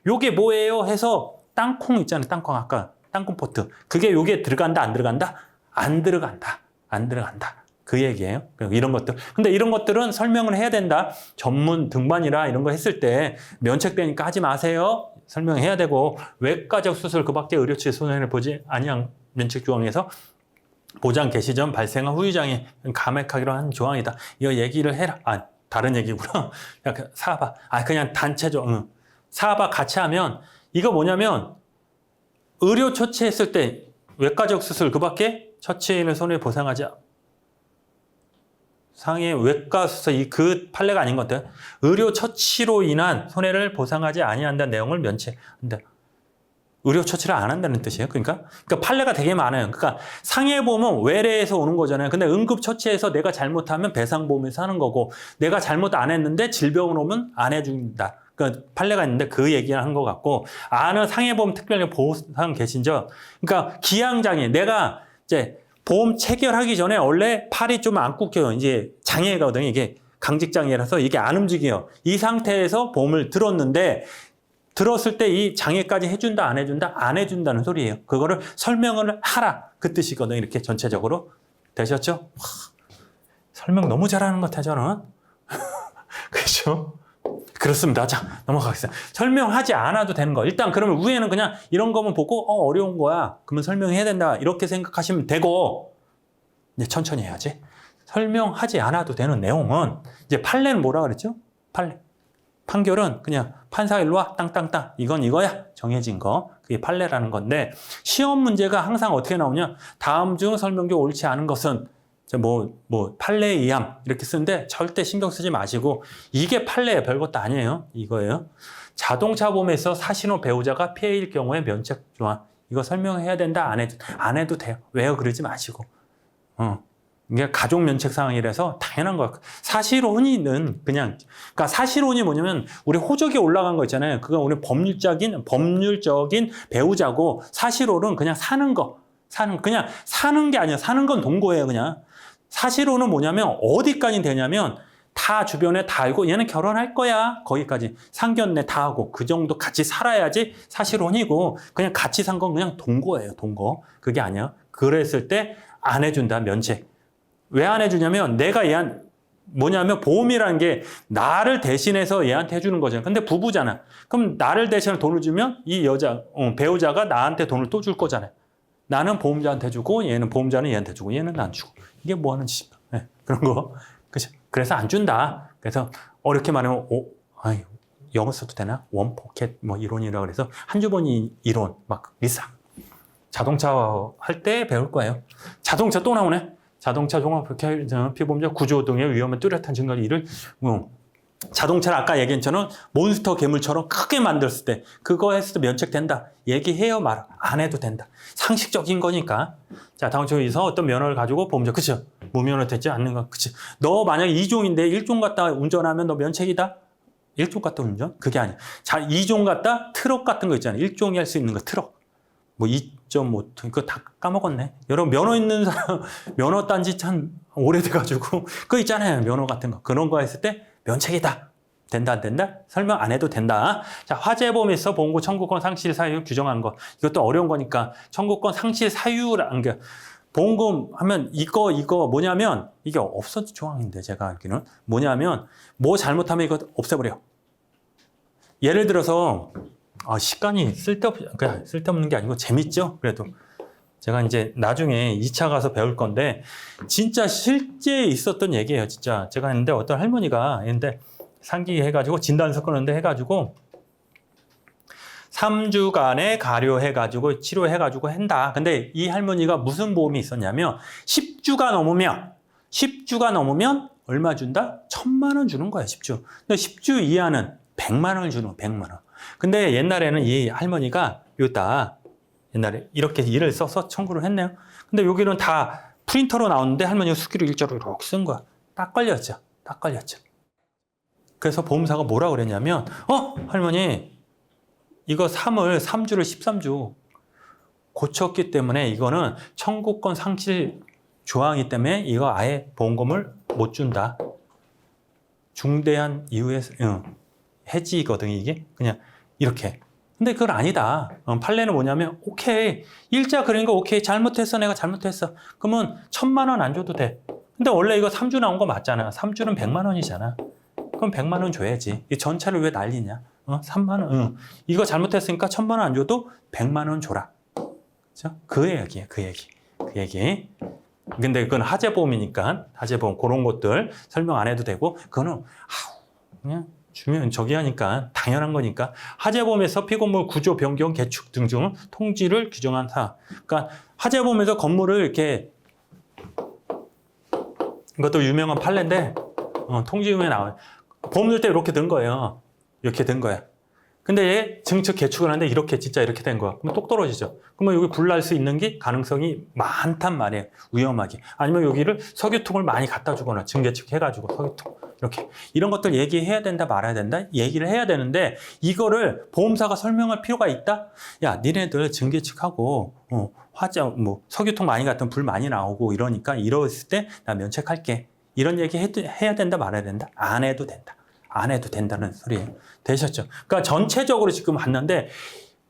요게 뭐예요? 해서, 땅콩 있잖아요. 땅콩 아까. 땅콩 포트. 그게 요게 들어간다, 안 들어간다? 안 들어간다. 안 들어간다. 그 얘기예요. 이런 것들. 근데 이런 것들은 설명을 해야 된다. 전문 등반이라 이런 거 했을 때 면책되니까 하지 마세요. 설명해야 되고, 외과적 수술 그밖에 의료치 손해를 보지 아니한 면책 조항에서 보장 개시 전 발생한 후유장애 감액하기로 한 조항이다. 이거 얘기를 해라. 아, 다른 얘기구나. 사바. 아, 그냥 단체적. 사바 같이 하면, 이거 뭐냐면, 의료 처치했을 때 외과적 수술 그밖에 처치인의 손해 보상하지 상해 외과 수술 그 판례가 아닌 것 같아요. 의료 처치로 인한 손해를 보상하지 아니한다는 내용을 면책한다. 의료 처치를 안 한다는 뜻이에요. 그러니까 판례가 되게 많아요. 그러니까 상해보험은 외래에서 오는 거잖아요. 근데 응급 처치에서 내가 잘못하면 배상보험에서 하는 거고, 내가 잘못 안 했는데 질병을 오면 안 해준다. 그러니까 판례가 있는데 그 얘기를 한 것 같고, 아는 상해보험 특별히 보상 개신적. 그러니까 기양장애, 내가 이제 보험 체결하기 전에 원래 팔이 좀 안 굽혀요. 이제 장애거든요. 이게 강직장애라서 이게 안 움직여요. 이 상태에서 보험을 들었는데, 들었을 때 이 장애까지 해준다, 안 해준다? 안 해준다는 소리예요. 그거를 설명을 하라. 그 뜻이거든요. 이렇게 전체적으로. 되셨죠? 와, 설명 너무 잘하는 것 같아요, 저는. 그렇죠? 그렇습니다. 자, 넘어가겠습니다. 설명하지 않아도 되는 거. 일단 그러면 위에는 그냥 이런 거만 보고 어려운 거야. 그러면 설명해야 된다. 이렇게 생각하시면 되고, 이제 천천히 해야지. 설명하지 않아도 되는 내용은 이제 판례는 뭐라 그랬죠? 판례. 판결은 그냥 판사 일로 와 땅땅땅 이건 이거야 정해진 거. 그게 판례라는 건데, 시험 문제가 항상 어떻게 나오냐? 다음 중 설명 중 옳지 않은 것은 판례에 의함 이렇게 쓰는데 절대 신경 쓰지 마시고, 이게 판례예요. 별것도 아니에요. 이거예요. 자동차 보험에서 사신호 배우자가 피해일 경우에 면책 조항. 이거 설명해야 된다. 안 해도 돼요. 왜요? 그러지 마시고. 이게 가족 면책 상황이라서 당연한 거야. 사실혼이는 그러니까 사실혼이 뭐냐면 우리 호적에 올라간 거 있잖아요. 그건 우리 법률적인 배우자고, 사실혼은 그냥 그냥 사는 게 아니야. 사는 건 동거예요, 그냥. 사실혼은 뭐냐면 어디까지 되냐면 다 주변에 다 알고 얘는 결혼할 거야. 거기까지 상견례 다 하고 그 정도 같이 살아야지 사실혼이고, 그냥 같이 산 건 그냥 동거예요, 동거. 그게 아니야. 그랬을 때 안 해준다, 면책. 왜 안 해주냐면 내가 뭐냐면 보험이라는 게 나를 대신해서 얘한테 해주는 거잖아. 근데 부부잖아. 그럼 나를 대신해 돈을 주면 이 배우자가 나한테 돈을 또 줄 거잖아요. 나는 보험자한테 주고 얘는 보험자는 얘한테 주고 얘는 안 주고. 이게 뭐 하는 짓이야. 네, 그런 거. 그죠? 그래서 안 준다. 그래서 어렵게 말하면 영어 써도 되나? 원포켓 이론이라고 그래서 한 주번이 이론 막 리사. 자동차 할 때 배울 거예요. 자동차 또 나오네. 자동차 종합 피보험자 구조 등의 위험한 뚜렷한 증거를 이를 자동차를 아까 얘기한 것처럼 몬스터 괴물처럼 크게 만들었을 때 그거 했을 때 면책된다. 얘기해요, 말 안 해도 된다. 상식적인 거니까. 자, 다음 주에서 어떤 면허를 가지고 보험자, 그쵸? 무면허 되지 않는 거, 그치? 너 만약에 2종인데 1종 갖다 운전하면 너 면책이다? 1종 갖다 운전? 그게 아니야. 자, 2종 갖다 트럭 같은 거 있잖아요. 1종이 할 수 있는 거 트럭. 2.5톤, 이거 다 까먹었네. 여러분, 면허 있는 사람, 면허 딴지 참 오래돼가지고, 그거 있잖아요. 면허 같은 거. 그런 거 했을 때 면책이다. 된다, 안 된다? 설명 안 해도 된다. 자, 화재보험에서 보험금 청구권 상실 사유 규정한 거. 이것도 어려운 거니까. 청구권 상실 사유라는 게, 보험금 하면 이거 뭐냐면, 이게 없어진 조항인데, 제가 알기는. 뭐냐면, 뭐 잘못하면 이거 없애버려. 예를 들어서, 시간이 쓸데없는 게 아니고 재밌죠? 그래도. 제가 이제 나중에 2차 가서 배울 건데, 진짜 실제 있었던 얘기예요, 진짜. 제가 했는데 어떤 할머니가 했는데, 상기해가지고, 진단서 끊는데 해가지고, 3주간에 가료해가지고, 치료해가지고 한다. 근데 이 할머니가 무슨 보험이 있었냐면, 10주가 넘으면 얼마 준다? 1,000만 원 주는 거야, 10주. 근데 10주 이하는 100만 원을 주는 거야, 100만 원. 근데 옛날에는 이 할머니가 옛날에 이렇게 일을 써서 청구를 했네요. 근데 여기는 다 프린터로 나오는데 할머니가 수기로 일자로 이렇게 쓴 거야. 딱 걸렸죠. 그래서 보험사가 뭐라 그랬냐면, 할머니, 이거 3주를 13주 고쳤기 때문에 이거는 청구권 상실 조항이기 때문에 이거 아예 보험금을 못 준다. 중대한 이유의 해지거든 이게. 그냥 이렇게. 근데 그건 아니다. 판례는 뭐냐면 오케이. 일자 그린 거 오케이. 잘못했어. 내가 잘못했어. 그러면 1,000만 원 안 줘도 돼. 근데 원래 이거 3주 나온 거 맞잖아. 3주는 100만 원이잖아. 그럼 100만 원 줘야지. 이 전차를 왜 날리냐? 3만 원. 이거 잘못했으니까 1,000만 원 안 줘도 100만 원 줘라. 그죠? 그 얘기야. 그 얘기. 근데 그건 하재보험이니까 하재보험 그런 것들 설명 안 해도 되고 그거는 그냥 주면 저기 하니까 당연한 거니까 하재보험에서 피건물 구조 변경 개축 등등 통지를 규정한 사항. 그러니까 하재보험에서 건물을 이렇게 이것도 유명한 판례인데 통지문에 나와요. 보험 들 때 이렇게 된 거예요. 이렇게 된 거야. 근데 얘 증축 개축을 하는데 이렇게 진짜 이렇게 된 거야. 그럼 똑 떨어지죠. 그러면 여기 불 날 수 있는 게 가능성이 많단 말이에요. 위험하게. 아니면 여기를 석유통을 많이 갖다 주거나 증개축 해가지고 석유통 이렇게 이런 것들 얘기해야 된다 말아야 된다 얘기를 해야 되는데 이거를 보험사가 설명할 필요가 있다? 야 니네들 증개축하고 화재 뭐 석유통 많이 갔던 불 많이 나오고 이러니까 이랬을 때 나 면책할게. 이런 얘기 해야 된다 말아야 된다? 안 해도 된다. 안 해도 된다는 소리예요. 되셨죠? 그러니까 전체적으로 지금 봤는데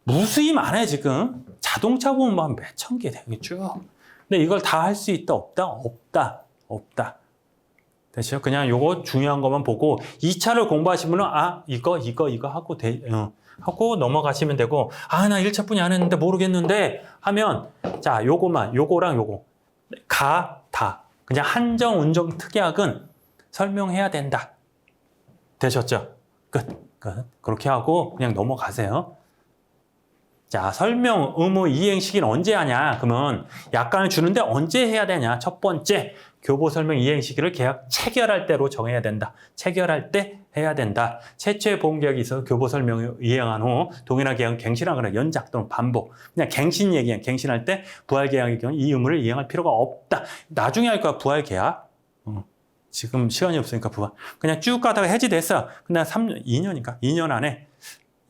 무수히 많아요 지금. 자동차 보면 몇천 개 되겠죠. 근데 이걸 다 할 수 있다 없다? 없다. 되죠? 그냥 요거 중요한 것만 보고 2차를 공부하신 분은 이거 하고 하고 넘어가시면 되고 나 1차뿐이 안 했는데 모르겠는데 하면 자 요거랑 요거 다 그냥 한정 운정 특약은 설명해야 된다. 되셨죠? 끝. 그렇게 하고 그냥 넘어가세요. 자, 설명 의무 이행 시기는 언제 하냐? 그러면 약관을 주는데 언제 해야 되냐? 첫 번째, 교보 설명 이행 시기를 계약 체결할 때로 정해야 된다. 체결할 때 해야 된다. 최초의 보험 계약이 있어서 교보 설명을 이행한 후 동일한 계약은 갱신하거나 연작 또는 반복. 그냥 갱신 얘기야. 갱신할 때 부활 계약의 경우 이 의무를 이행할 필요가 없다. 나중에 할 거야, 부활 계약. 지금 시간이 없으니까 부활. 그냥 쭉 가다가 해지됐어. 근데 2년인가? 2년 안에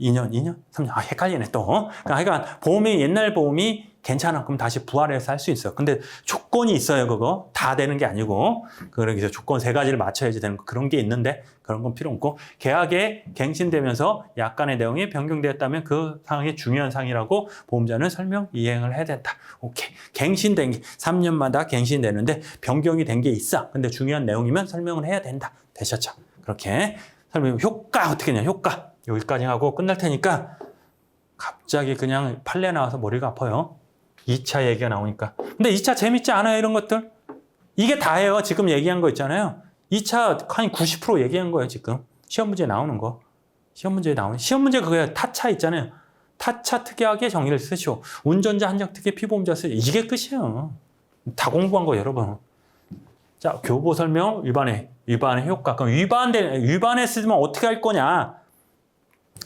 2년? 3년? 헷갈리네 또. 그러니까 보험이 옛날 보험이 괜찮아. 그럼 다시 부활해서 할 수 있어. 근데 조건이 있어요, 그거. 다 되는 게 아니고. 그래서 조건 3가지를 맞춰야지 되는 거. 그런 게 있는데 그런 건 필요 없고. 계약에 갱신되면서 약관의 내용이 변경되었다면 그 사항이 중요한 사항이라고 보험자는 설명 이행을 해야 된다. 오케이. 갱신된 게 3년마다 갱신되는데 변경이 된 게 있어. 근데 중요한 내용이면 설명을 해야 된다. 되셨죠? 그렇게 설명. 효과 어떻게 했냐? 효과. 여기까지 하고 끝날 테니까 갑자기 그냥 판례 나와서 머리가 아파요. 2차 얘기가 나오니까. 근데 2차 재밌지 않아요, 이런 것들? 이게 다예요. 지금 얘기한 거 있잖아요. 2차 한 90% 얘기한 거예요, 지금. 시험 문제에 나오는 거. 시험 문제 그거야. 타차 있잖아요. 타차 특약의 정의를 쓰시오. 운전자 한정 특약 피보험자 쓰시오. 이게 끝이에요. 다 공부한 거 여러분. 자, 교보 설명 위반의 효과. 그럼 위반했으면 어떻게 할 거냐?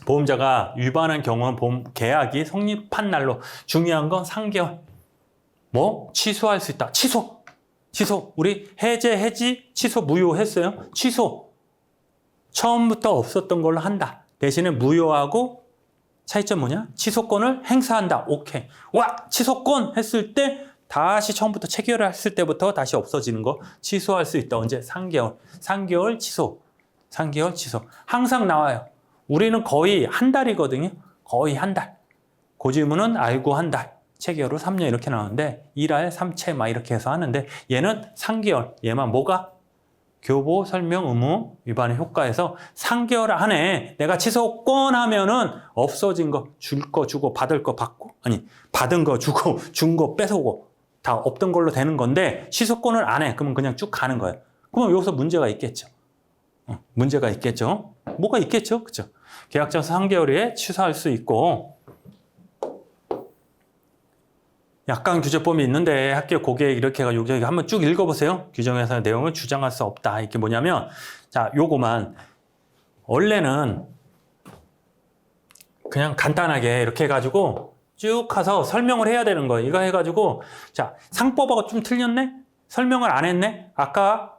보험자가 위반한 경우는 보험 계약이 성립한 날로 중요한 건 3개월. 취소할 수 있다. 취소. 우리 해지, 취소 무효했어요. 취소. 처음부터 없었던 걸로 한다. 대신에 무효하고 차이점 뭐냐? 취소권을 행사한다. 오케이. 취소권 했을 때 다시 처음부터 체결을 했을 때부터 다시 없어지는 거 취소할 수 있다. 언제? 3개월. 3개월 취소. 항상 나와요. 우리는 거의 한 달이거든요. 거의 한 달. 고지문은 알고 한 달. 체결 후 3년 이렇게 나오는데 1할 3채 막 이렇게 해서 하는데 얘는 3개월. 얘만 뭐가? 교보 설명 의무 위반의 효과에서 3개월 안에 내가 취소권 하면은 없어진 거, 줄 거 주고 받을 거 받고 받은 거 주고 준 거 뺏어오고 다 없던 걸로 되는 건데 취소권을 안 해. 그러면 그냥 쭉 가는 거예요. 그러면 여기서 문제가 있겠죠. 문제가 있겠죠. 뭐가 있겠죠. 그죠? 계약자서 3개월에 취소할 수 있고 약관 규제법이 있는데 학교 고객 이렇게 해가지고 여기 한번 쭉 읽어보세요. 규정에서 내용을 주장할 수 없다. 이게 뭐냐면 자 요거만 원래는 그냥 간단하게 이렇게 해가지고 쭉 가서 설명을 해야 되는 거예요. 이거 해가지고 자 상법하고 좀 틀렸네? 설명을 안 했네? 아까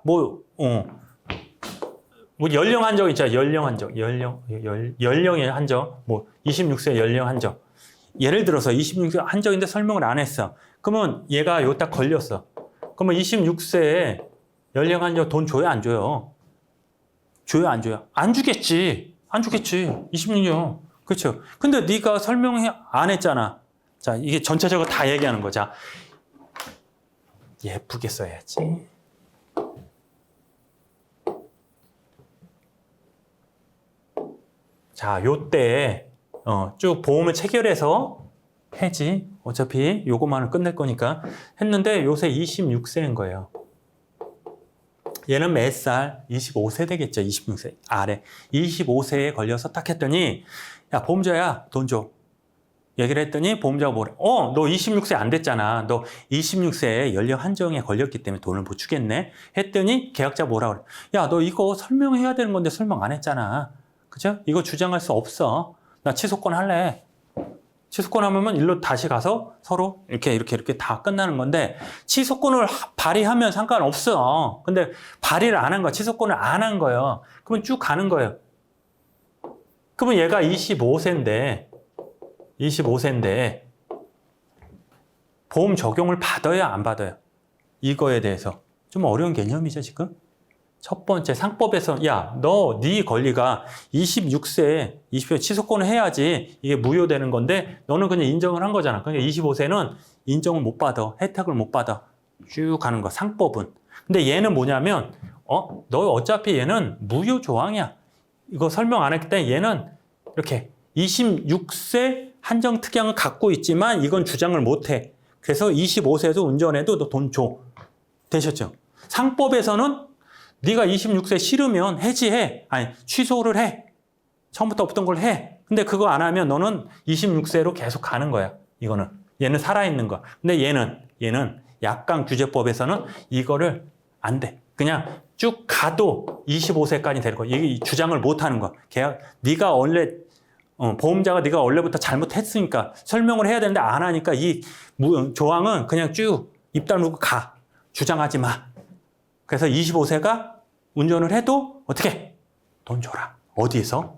뭐 연령 한정 있잖아. 연령 한정. 연령의 한정. 뭐 26세 연령 한정. 예를 들어서 26세 한정인데 설명을 안 했어. 그러면 얘가 요 딱 걸렸어. 그러면 26세에 연령 한정 돈 줘요, 안 줘요? 줘요, 안 줘요? 안 주겠지. 안 주겠지. 26년. 그렇죠. 근데 네가 설명해 안 했잖아. 자, 이게 전체적으로 다 얘기하는 거자. 예쁘게 써야지. 자, 요때 쭉 보험을 체결해서 해지. 어차피 요거만은 끝낼 거니까 했는데 요새 26세인 거예요. 얘는 몇 살? 25세 되겠죠. 26세 아래. 25세에 걸려서 딱 했더니 야, 보험자야, 돈 줘. 얘기를 했더니 보험자가 뭐래? 너 26세 안 됐잖아. 너 26세에 연령 한정에 걸렸기 때문에 돈을 못 주겠네. 했더니 계약자 뭐라 그래? 야, 너 이거 설명해야 되는 건데 설명 안 했잖아. 그죠? 이거 주장할 수 없어. 나 취소권 할래. 취소권 하면 일로 다시 가서 서로 이렇게 다 끝나는 건데 취소권을 발의하면 상관없어. 근데 발의를 안 한 거야. 취소권을 안 한 거예요. 그러면 쭉 가는 거예요. 그러면 얘가 25세인데 보험 적용을 받아야 안 받아요? 이거에 대해서 좀 어려운 개념이죠 지금. 첫 번째 상법에서 야, 네 권리가 26세 취소권을 해야지 이게 무효되는 건데 너는 그냥 인정을 한 거잖아. 그러니까 25세는 인정을 못 받아. 혜택을 못 받아. 쭉 가는 거 상법은. 근데 얘는 뭐냐면 너 어차피 얘는 무효 조항이야. 이거 설명 안 했기 때문에 얘는 이렇게 26세 한정 특약을 갖고 있지만 이건 주장을 못 해. 그래서 25세에도 운전해도 너 돈 줘. 되셨죠? 상법에서는 네가 26세 싫으면 해지해. 아니, 취소를 해. 처음부터 없던 걸 해. 근데 그거 안 하면 너는 26세로 계속 가는 거야. 이거는. 얘는 살아있는 거야. 근데 얘는 약관규제법에서는 이거를 안 돼. 그냥 쭉 가도 25세까지 되는 거야. 이게 주장을 못 하는 거야. 네가 원래 보험자가 네가 원래부터 잘못했으니까 설명을 해야 되는데 안 하니까 이 조항은 그냥 쭉 입 다물고 가. 주장하지 마. 그래서 25세가 운전을 해도 어떻게? 돈 줘라. 어디에서?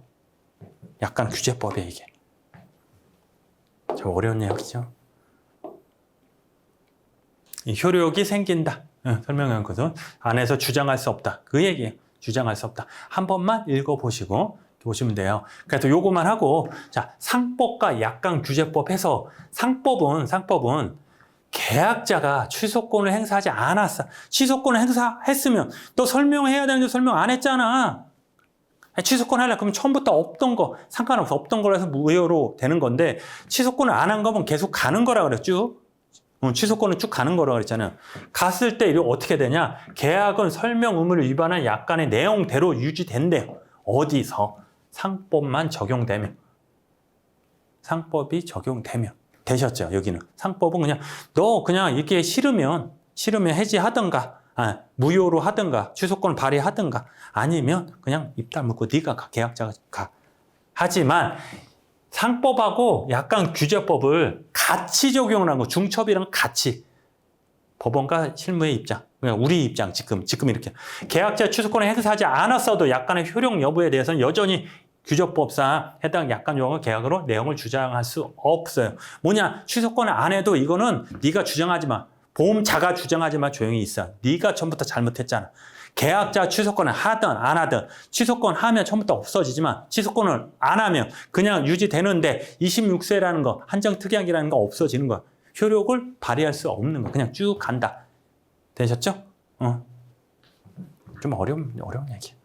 약간 규제법에 이게. 좀 어려운 내용이죠. 이 효력이 생긴다. 설명한 것은 안에서 주장할 수 없다. 그 얘기예요. 주장할 수 없다. 한 번만 읽어보시고 보시면 돼요. 그래서 요거만 하고 자 상법과 약관규제법 해서 상법은 계약자가 취소권을 행사하지 않았어. 취소권을 행사했으면 너 설명해야 되는데 설명 안 했잖아. 취소권 하려 그러면 처음부터 없던 거 상관없어. 없던 거라서 무효로 되는 건데 취소권을 안 한 거면 계속 가는 거라 그랬죠. 취소권은 쭉 가는 거라 그랬잖아요. 갔을 때 이거 어떻게 되냐? 계약은 설명 의무를 위반한 약관의 내용대로 유지된대요. 어디서? 상법만 적용되면. 상법이 적용되면. 되셨죠? 여기는. 상법은 그냥 너 그냥 이게 싫으면 해지하든가 무효로 하든가 취소권을 발의하든가 아니면 그냥 입 다물고 네가 가. 계약자가 가. 하지만 상법하고 약관규제법을 같이 적용을 한 거. 중첩이랑 같이. 법원과 실무의 입장. 그냥 우리 입장 지금 이렇게. 계약자 취소권을 행사하지 않았어도 약관의 효력 여부에 대해서는 여전히 규제법상 해당 약관 조항을 계약으로 내용을 주장할 수 없어요. 뭐냐? 취소권을 안 해도 이거는 네가 주장하지 마. 보험자가 주장하지 마. 조용히 있어. 네가 처음부터 잘못했잖아. 계약자 취소권을 하든 안 하든 취소권 하면 처음부터 없어지지만 취소권을 안 하면 그냥 유지되는데 26세라는 거 한정특약이라는 거 없어지는 거야. 효력을 발휘할 수 없는 거. 그냥 쭉 간다. 되셨죠? 좀 어려운 얘기야.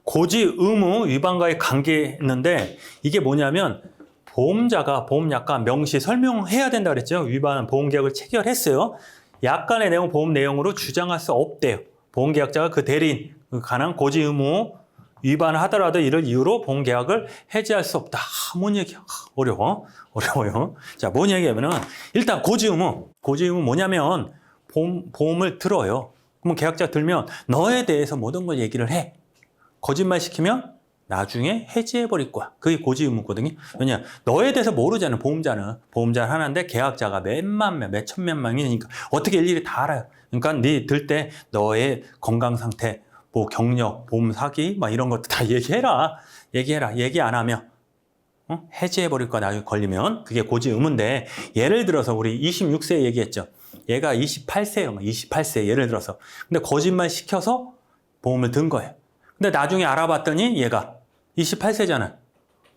고지 의무 위반과의 관계였는데 이게 뭐냐면 보험자가 보험약관 명시 설명해야 된다 그랬죠. 위반 보험계약을 체결했어요. 약관의 내용 보험 내용으로 주장할 수 없대요. 보험계약자가 그 대리인 관한 고지 의무 위반을 하더라도 이를 이유로 보험계약을 해지할 수 없다. 뭔 얘기야? 어려워요. 자, 뭔 얘기냐면은 일단 고지 의무 뭐냐면 보험을 들어요. 그러면 계약자 들면 너에 대해서 모든 걸 얘기를 해. 거짓말 시키면 나중에 해지해버릴 거야. 그게 고지 의무거든요. 왜냐? 너에 대해서 모르잖아. 보험자 하나인데 계약자가 몇만 명, 몇천만 명이니까 어떻게 일일이 다 알아요. 그러니까 네 들 때 너의 건강 상태, 뭐 경력, 보험 사기 막 이런 것도 다 얘기해라. 얘기 안 하면 해지해버릴 거야. 나중에 걸리면. 그게 고지 의무인데, 예를 들어서 우리 26세 얘기했죠. 얘가 28세예요. 28세 예를 들어서. 근데 거짓말 시켜서 보험을 든 거예요. 근데 나중에 알아봤더니 얘가 28세잖아.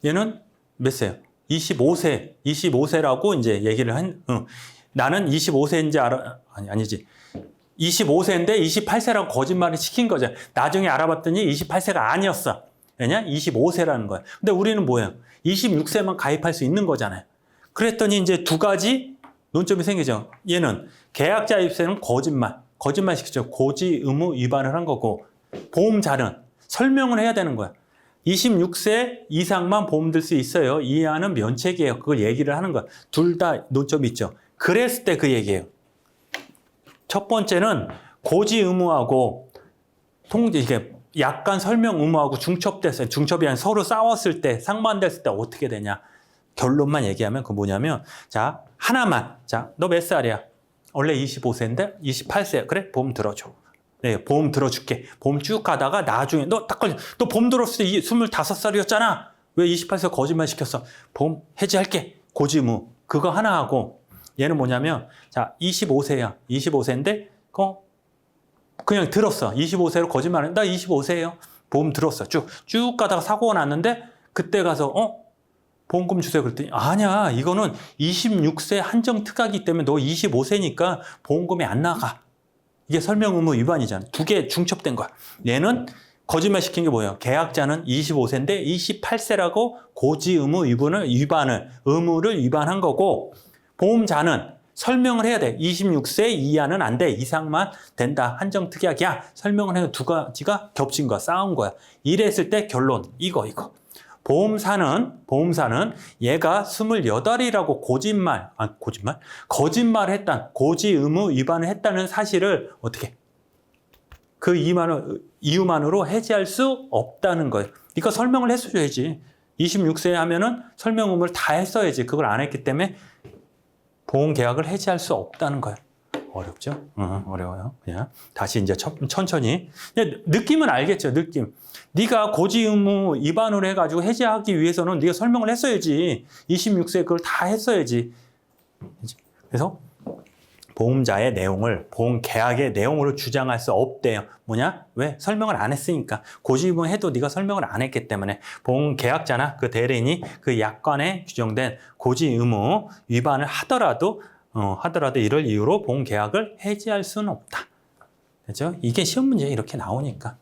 얘는 몇 세예요? 25세라고 이제 얘기를 나는 25세인지 아니지. 25세인데 28세라고 거짓말을 시킨 거죠. 나중에 알아봤더니 28세가 아니었어. 왜냐? 25세라는 거야. 근데 우리는 뭐예요? 26세만 가입할 수 있는 거잖아요. 그랬더니 이제 두 가지 논점이 생기죠. 얘는 계약자 입세는 거짓말 시키죠. 고지 의무 위반을 한 거고, 보험자는 설명을 해야 되는 거야. 26세 이상만 보험 들 수 있어요. 이하는 면책이에요. 그걸 얘기를 하는 거야. 둘 다 논점이 있죠. 그랬을 때 그 얘기예요. 첫 번째는 고지 의무하고 이게 약간 설명 의무하고 중첩됐어요. 중첩이 아니라 서로 싸웠을 때, 상반됐을 때 어떻게 되냐. 결론만 얘기하면 그 뭐냐면, 자, 하나만. 자, 너 몇 살이야? 원래 25세인데 28세야. 그래? 보험 들어줘. 네, 보험 들어줄게. 보험 쭉 가다가 나중에 너 딱 걸려. 너 보험 들었을 때 25살이었잖아. 왜 28세 거짓말 시켰어? 보험 해지할게. 고지 의무. 그거 하나 하고, 얘는 뭐냐면, 자, 25세야. 25세인데, 그냥 들었어. 25세로 거짓말해. 나 25세예요. 보험 들었어. 쭉 가다가 사고가 났는데, 그때 가서, 보험금 주세요. 그랬더니, 아니야. 이거는 26세 한정 특가기 때문에 너 25세니까 보험금이 안 나가. 이게 설명 의무 위반이잖아. 두 개 중첩된 거야. 얘는 거짓말 시킨 게 뭐예요? 계약자는 25세인데 28세라고 고지 의무 의무를 위반한 거고, 보험자는 설명을 해야 돼. 26세 이하는 안 돼. 이상만 된다. 한정 특약이야. 설명을 해서 두 가지가 겹친 거야. 싸운 거야. 이랬을 때 결론. 이거. 보험사는 얘가 28이라고 거짓말을 했다. 고지 의무 위반을 했다는 사실을 어떻게? 그 이유만으로 해지할 수 없다는 거예요. 이거 설명을 했어야지. 26세 하면은 설명 의무를 다 했어야지. 그걸 안 했기 때문에 보험 계약을 해지할 수 없다는 거예요. 어렵죠? 어려워요. 그냥 다시 이제 천천히. 느낌은 알겠죠? 느낌. 네가 고지 의무 위반으로 해가지고 해지하기 위해서는 네가 설명을 했어야지. 26세에 그걸 다 했어야지. 그래서 보험자의 내용을 보험 계약의 내용으로 주장할 수 없대요. 뭐냐? 왜? 설명을 안 했으니까. 고지 의무 해도 네가 설명을 안 했기 때문에 보험 계약자나 그 대리인이 그 약관에 규정된 고지 의무 위반을 하더라도 이를 이유로 보험 계약을 해지할 수는 없다. 그렇죠? 이게 시험 문제에 이렇게 나오니까.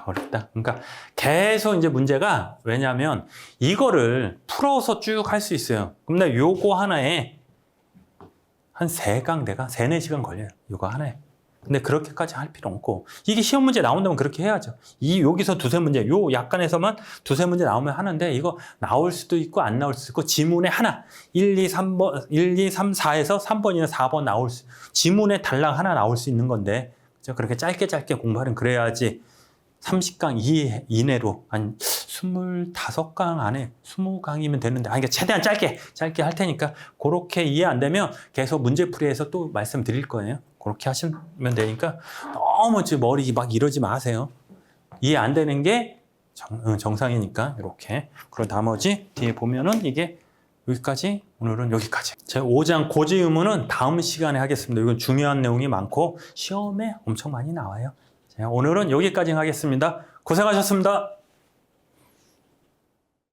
어렵다. 그러니까 계속 이제 문제가, 왜냐하면 이거를 풀어서 쭉 할 수 있어요. 근데 요거 하나에 한 3-4시간 걸려요. 이거 하나에. 근데 그렇게까지 할 필요 없고, 이게 시험 문제 나온다면 그렇게 해야죠. 여기서 두세 문제, 요 약관에서만 두세 문제 나오면 하는데, 이거 나올 수도 있고 안 나올 수도 있고, 지문에 하나 1, 2, 3번 1, 2, 3, 4에서 3번이나 4번 지문에 달랑 하나 나올 수 있는 건데, 그렇게 짧게 공부하는, 그래야지 30강 이내로 한 25강 안에 20강이면 되는데, 그러니까 최대한 짧게 할 테니까, 그렇게 이해 안 되면 계속 문제풀이에서 또 말씀드릴 거예요. 그렇게 하시면 되니까 너무 머리 막 이러지 마세요. 이해 안 되는 게 정상이니까 이렇게. 그리고 나머지 뒤에 보면은 이게 여기까지, 오늘은 여기까지. 제가 5장 고지 의무는 다음 시간에 하겠습니다. 이건 중요한 내용이 많고 시험에 엄청 많이 나와요. 오늘은 여기까지 하겠습니다. 고생하셨습니다.